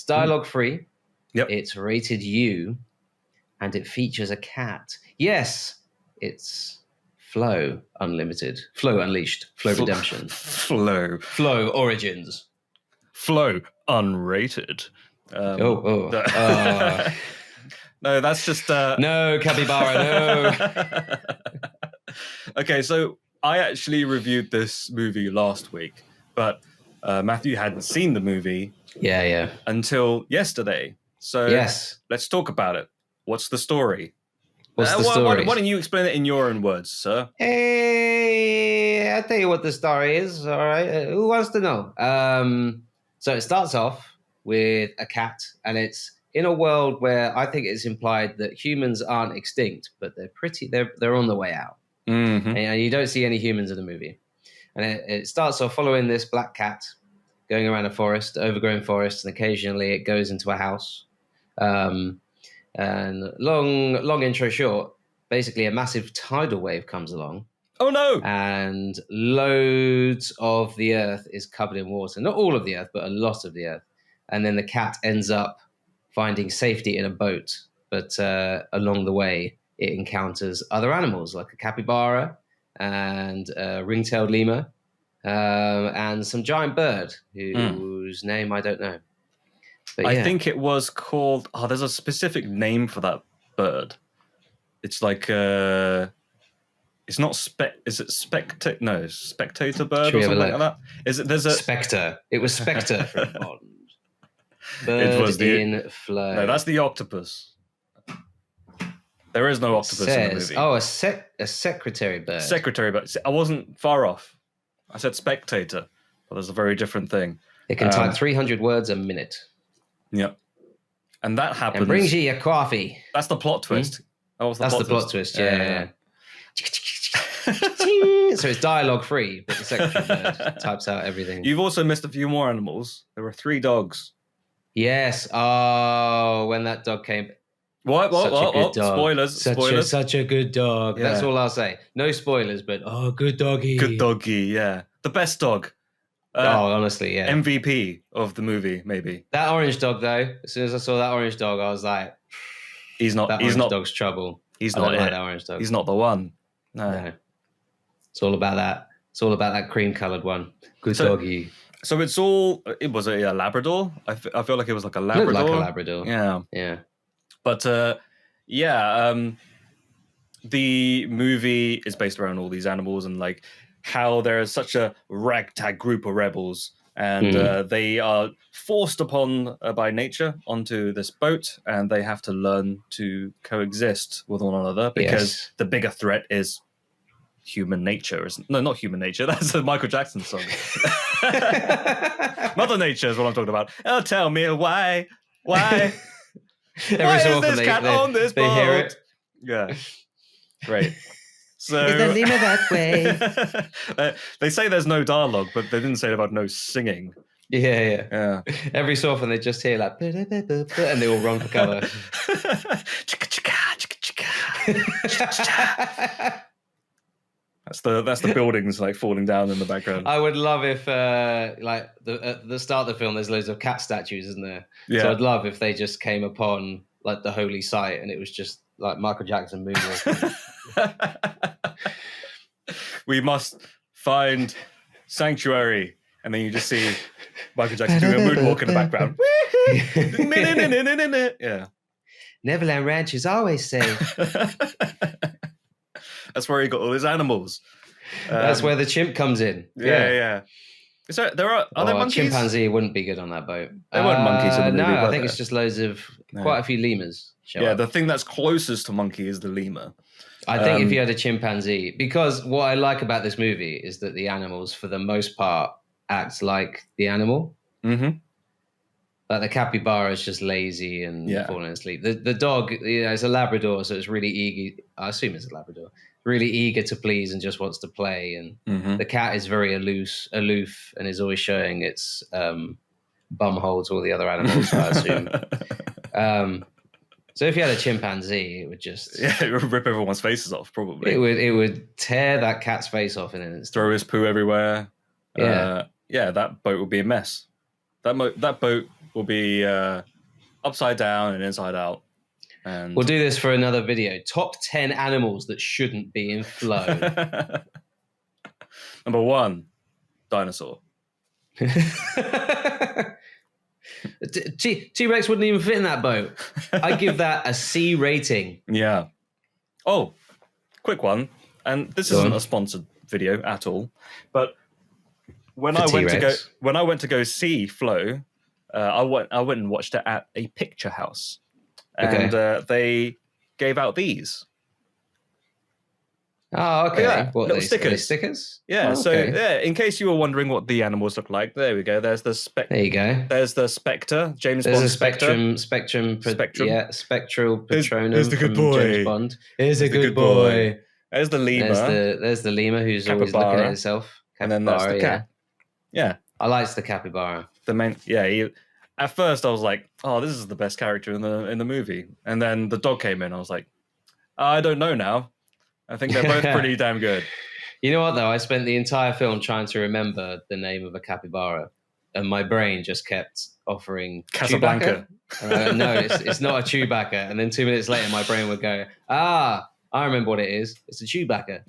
dialogue free. Yep. It's rated U, and it features a cat. Yes, it's Flow Unlimited, Flow Unleashed, Flow Redemption, Flow Origins, Flow Unrated. No, that's just no, Capybara, no. Okay, so I actually reviewed this movie last week, but Matthew hadn't seen the movie until yesterday. So let's talk about it. What's the story? What's the story? Why don't you explain it in your own words, sir? Hey, I'll tell you what the story is, all right? Who wants to know? So it starts off with a cat, and it's in a world where I think it's implied that humans aren't extinct, but they're on the way out. Mm-hmm. And you don't see any humans in the movie. And it starts off following this black cat going around a forest, overgrown forest, and occasionally it goes into a house. And long intro short, basically a massive tidal wave comes along. Oh no! And loads of the earth is covered in water. Not all of the earth, but a lot of the earth. And then the cat ends up finding safety in a boat. But along the way, it encounters other animals like a capybara and a ring-tailed lemur and some giant bird whose name I don't know. But I think it was called... Oh, there's a specific name for that bird. It's like... It's not Is it spectator? No, spectator bird or something like that. Is it? There's a Spectre. It was Spectre from Bond. Bird it was in flow. No, that's the octopus. There is no octopus in the movie. Oh, a secretary bird. Secretary bird. I wasn't far off. I said spectator, but there's a very different thing. It can type 300 words a minute. Yep. And that happens. And brings you your coffee. That's the plot twist. That's the plot twist. Yeah. So it's dialogue free, but the secretary bird types out everything. You've also missed a few more animals. There were 3 dogs. Yes. Oh, when that dog came. What? Spoilers. Such a good dog. Yeah. That's all I'll say. No spoilers, but good doggy. Good doggy, yeah. The best dog. Honestly, yeah. MVP of the movie, maybe. That orange dog, though, as soon as I saw that orange dog, I was like, he's not dog's trouble. He's not like that orange dog. He's not the one. No. It's all about that. It's all about that cream-colored one. Good doggy. So it was a Labrador. I feel like it was like a Labrador. Looked like a Labrador. Yeah. But the movie is based around all these animals and like how there is such a ragtag group of rebels, and they are forced upon by nature onto this boat, and they have to learn to coexist with one another because the bigger threat is human nature. No, not human nature. That's a Michael Jackson song. Mother Nature is what I'm talking about. Oh, tell me why. Why is this cat on this boat? They hear it. Yeah. Great. So is the lemur that way? They say there's no dialogue, but they didn't say about no singing. Yeah. Every so often they just hear like, and they all run for cover. That's the buildings like falling down in the background. I would love if like at the start of the film there's loads of cat statues, isn't there? Yeah. So I'd love if they just came upon like the holy site and it was just like Michael Jackson moonwalking. We must find sanctuary, and then you just see Michael Jackson doing a moonwalk in the background. Yeah. Neverland Ranch is always safe. That's where he got all his animals. That's where the chimp comes in. Yeah. So are there monkeys? A chimpanzee wouldn't be good on that boat. There weren't monkeys in the movie. No, I think it's just loads of quite a few lemurs. The thing that's closest to monkey is the lemur. I think if you had a chimpanzee, because what I like about this movie is that the animals, for the most part, act like the animal. Mm-hmm. Like the capybara is just lazy and falling asleep. The dog, it's a Labrador, so it's really eager. I assume it's a Labrador. Really eager to please and just wants to play. And the cat is very aloof, and is always showing its bumhole to all the other animals, I assume. So if you had a chimpanzee, it would just... Yeah, it would rip everyone's faces off, probably. It would tear that cat's face off in an instant. Throw his poo everywhere. Yeah. That boat would be a mess. That boat will be upside down and inside out. And we'll do this for another video. Top 10 animals that shouldn't be in Flow. Number 1, dinosaur. T-Rex wouldn't even fit in that boat. I'd give that a C rating. Yeah. Oh, quick one. And this isn't a sponsored video at all, but when I went to go see Flow, I went and watched it at a picture house, and they gave out these. Oh, okay. Yeah, what little stickers? stickers. Stickers? Yeah. Oh, So yeah, in case you were wondering what the animals look like, there we go. There's the There you go. There's the Spectre, James There's Bond. a Spectrum. Yeah, Spectral Patronum. Here's the good from boy. James Bond. Here's a good boy. There's the lemur. There's the lemur who's always looking at itself. And then that's the cat. Yeah. I liked the capybara. The main, at first I was like, oh, this is the best character in the movie. And then the dog came in. I was like, I don't know now. I think they're both pretty damn good. You know what, though? I spent the entire film trying to remember the name of a capybara, and my brain just kept offering Casablanca. No, it's not a Chewbacca. And then 2 minutes later, my brain would go, I remember what it is. It's a Chewbacca.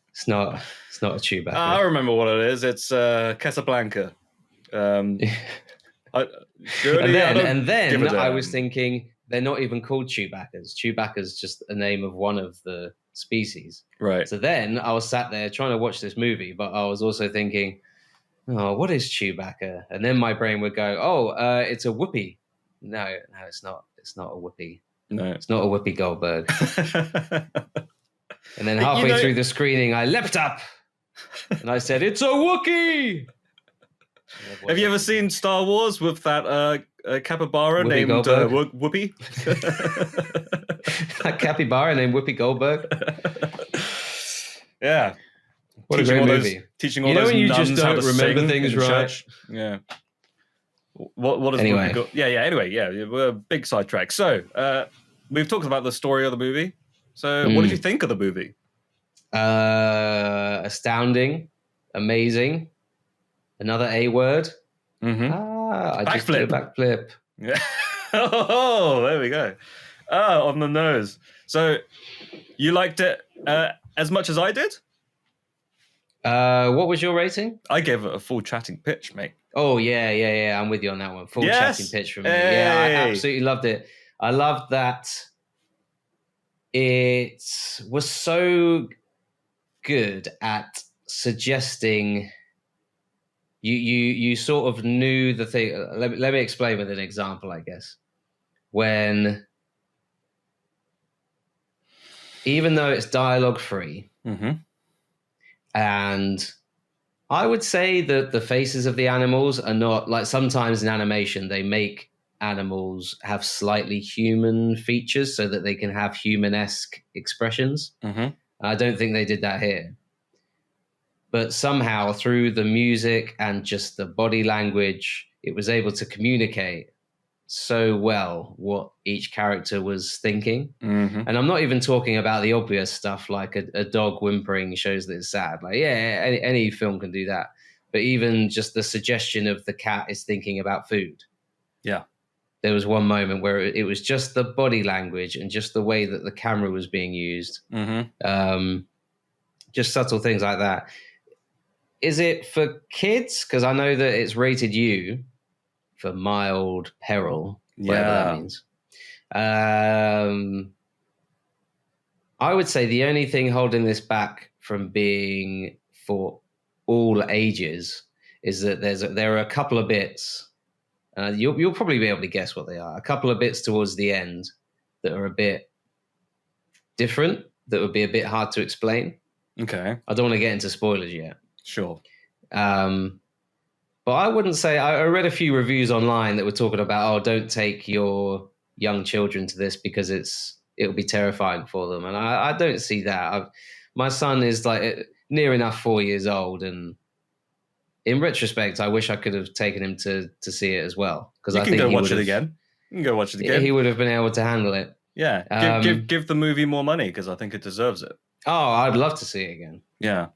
It's not a Chewbacca. I remember what it is. It's Casablanca. And then I was thinking, they're not even called Chewbaccas. Chewbacca's just a name of one of the species. Right. So then I was sat there trying to watch this movie, but I was also thinking, oh, what is Chewbacca? And then my brain would go, it's a Whoopi. No, it's not. It's not a Whoopi. No. It's not a Whoopi Goldberg. And then halfway through the screening, I leapt up and I said, it's a Wookiee! Have you ever seen Star Wars with that capybara Whoopi named Whoopi? That capybara named Whoopi Goldberg? Yeah. What a great movie. Teaching all those when you nuns just how don't to remember sing things in right. church? Yeah. What is anyway. Anyway, we're a big sidetrack. So, we've talked about the story of the movie. So, what did you think of the movie? Astounding, amazing. Another A word. Mm-hmm. I just did a backflip. Yeah. Oh, there we go. On the nose. So, you liked it as much as I did? What was your rating? I gave it a full chatting pitch, mate. Oh, yeah. I'm with you on that one. Full chatting pitch from me. Hey. Yeah, I absolutely loved it. I loved that it was so good at suggesting you sort of knew the thing. Let me explain with an example, I guess. When, even though it's dialogue free, and I would say that the faces of the animals are not, like, sometimes in animation they make animals have slightly human features so that they can have human-esque expressions. I don't think they did that here. But somehow through the music and just the body language, it was able to communicate so well what each character was thinking. And I'm not even talking about the obvious stuff like a dog whimpering shows that it's sad. Like, yeah, any film can do that. But even just the suggestion of the cat is thinking about food. Yeah. There was one moment where it was just the body language and just the way that the camera was being used. Just subtle things like that. Is it for kids? Because I know that it's rated U for mild peril, whatever that means. I would say the only thing holding this back from being for all ages is that there are a couple of bits. You'll probably be able to guess what they are. A couple of bits towards the end that are a bit different, that would be a bit hard to explain. Okay. I don't want to get into spoilers yet. Sure. But I wouldn't say, I read a few reviews online that were talking about, don't take your young children to this because it'll be terrifying for them. And I don't see that. My son is like near enough 4 years old, and in retrospect, I wish I could have taken him to see it as well. Because I think You can go watch it again. He would have been able to handle it. Yeah. Give the movie more money because I think it deserves it. Oh, I'd love to see it again. Yeah.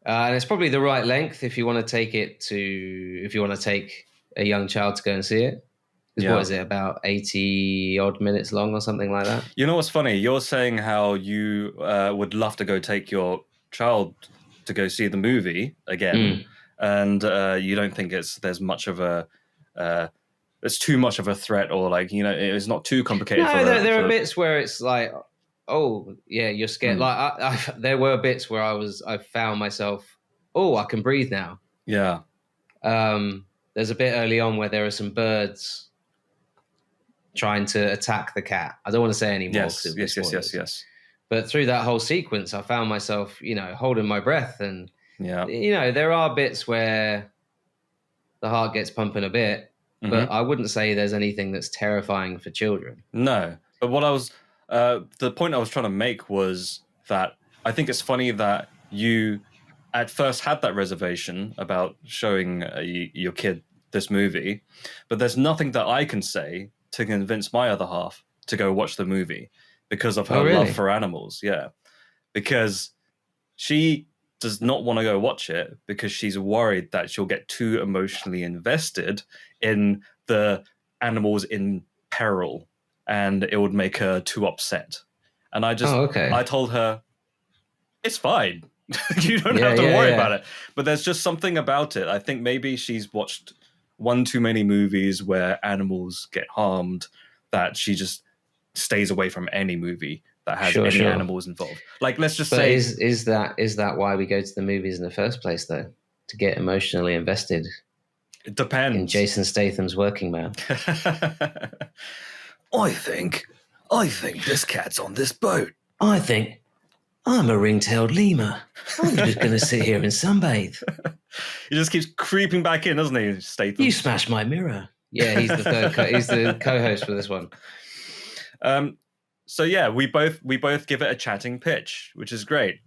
And it's probably the right length if you want to take a young child to go and see it. Yeah. What is it, about 80 odd minutes long or something like that? You know what's funny? You're saying how you would love to go take your child to go see the movie again, and you don't think there's much of a it's too much of a threat, or like, you know, it's not too complicated. No, there are bits where it's like, oh yeah, you're scared. Like there were bits where I found myself, oh, I can breathe now. Yeah. There's a bit early on where there are some birds trying to attack the cat. I don't want to say any more. Yes. But through that whole sequence, I found myself, you know, holding my breath, and you know, there are bits where the heart gets pumping a bit, but I wouldn't say there's anything that's terrifying for children. No, but what I was, the point I was trying to make was that I think it's funny that you at first had that reservation about showing your kid this movie, but there's nothing that I can say to convince my other half to go watch the movie because of her love for animals. Yeah. Because she does not want to go watch it because she's worried that she'll get too emotionally invested in the animals in peril and it would make her too upset. And I told her, it's fine. You don't have to worry about it. But there's just something about it. I think maybe she's watched one too many movies where animals get harmed that she just stays away from any movie that has any animals involved. Like, let's just say, is that why we go to the movies in the first place, though? To get emotionally invested? It depends. In Jason Statham's working man. I think this cat's on this boat. I think I'm a ring-tailed lemur. I'm just going to sit here and sunbathe. He just keeps creeping back in, doesn't he, Statham? You smashed my mirror. Yeah, he's the third. He's the co-host for this one. So yeah, we both give it a chatting pitch, which is great.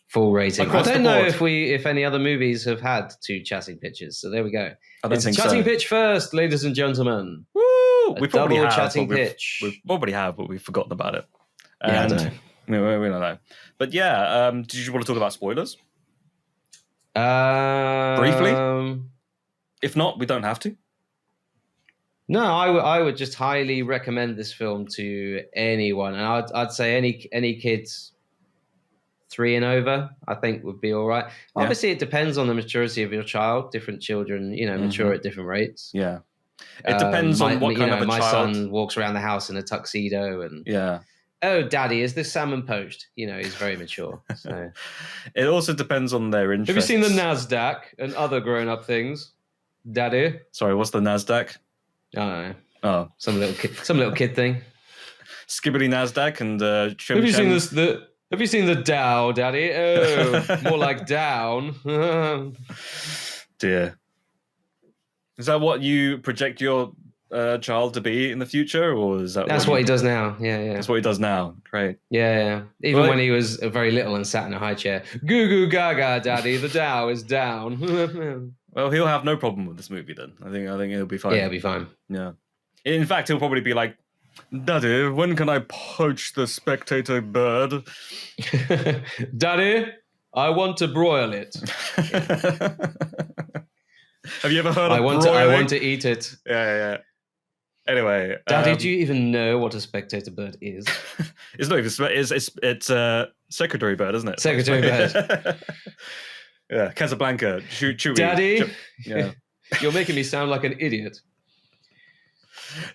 Full rating. Across I don't know if any other movies have had 2 chatting pitches. So there we go. It's a chatting pitch first, ladies and gentlemen. Woo! We probably have chatting pitch. We probably have, but we've forgotten about it. Yeah, I don't know. We don't know. But yeah, did you want to talk about spoilers? Briefly? If not, we don't have to. No, I would just highly recommend this film to anyone. And I'd say any kids 3 and over, I think would be all right. Yeah. Obviously, it depends on the maturity of your child. Different children, you know, mature at different rates. Yeah. It depends on what kind of a my child. son walks around the house in a tuxedo and oh, Daddy, is this salmon poached? You know, he's very mature. So it also depends on their interests. Have you seen the NASDAQ and other grown-up things, Daddy? Sorry, what's the NASDAQ? I don't know. Oh, some little kid thing. Skibbity NASDAQ and trim. Have you seen this? Have you seen the Dow, Daddy? Oh, more like down. Dear. Is that what you project your child to be in the future, or is that? That's what he does now. Yeah. That's what he does now. Great. Yeah. Even when he was very little and sat in a high chair. Goo goo gaga, Daddy. The Dow is down. Well, he'll have no problem with this movie then. I think he'll be fine. Yeah, he'll be fine. Yeah. In fact, he'll probably be like, Daddy, when can I poach the spectator bird? Daddy, I want to broil it. Have you ever heard of I want to eat it. Yeah. Anyway, Daddy, do you even know what a spectator bird is? It's not even. It's secretary bird, isn't it? Secretary bird. Yeah, Casablanca. Chewy. Daddy, yeah. You're making me sound like an idiot.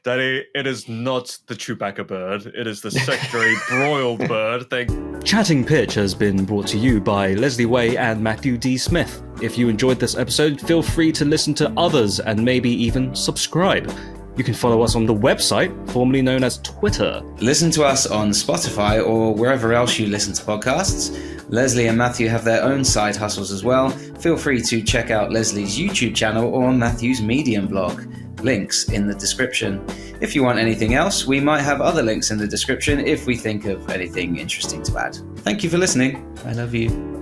Daddy, it is not the Chewbacca bird. It is the secretary broiled bird thing. Chatting Pitch has been brought to you by Leslie Way and Matthew D. Smith. If you enjoyed this episode, feel free to listen to others and maybe even subscribe. You can follow us on the website, formerly known as Twitter. Listen to us on Spotify or wherever else you listen to podcasts. Leslie and Matthew have their own side hustles as well. Feel free to check out Leslie's YouTube channel or Matthew's Medium blog. Links in the description. If you want anything else, we might have other links in the description if we think of anything interesting to add. Thank you for listening. I love you.